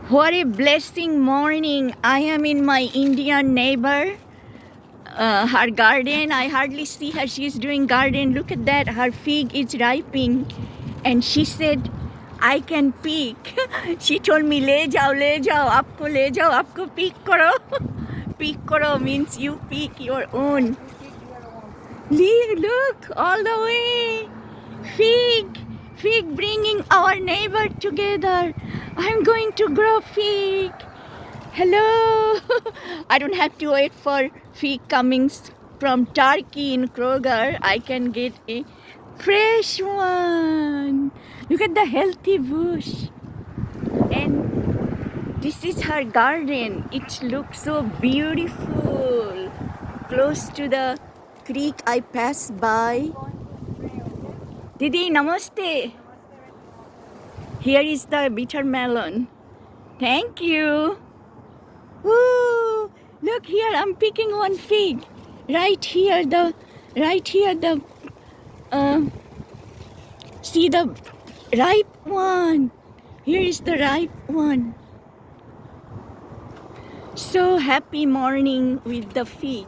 What a blessing morning. I am in my Indian neighbor, her garden. I hardly see her. She's doing garden. Look at that. Her fig is ripening. And she said, I can pick. She told me, le jao, aapko pick karo. Pick karo means you pick your own. Look, all the way. Fig bringing our neighbor together. I'm going to grow fig. Hello. I don't have to wait for fig coming from Turkey in Kroger. I can get a fresh one. Look at the healthy bush. And this is her garden. It looks so beautiful. Close to the creek I pass by. Didi, namaste. Here is the bitter melon. Thank you. Woo! Look here, I'm picking one fig. Right here, see the ripe one. Here is the ripe one. So happy morning with the fig.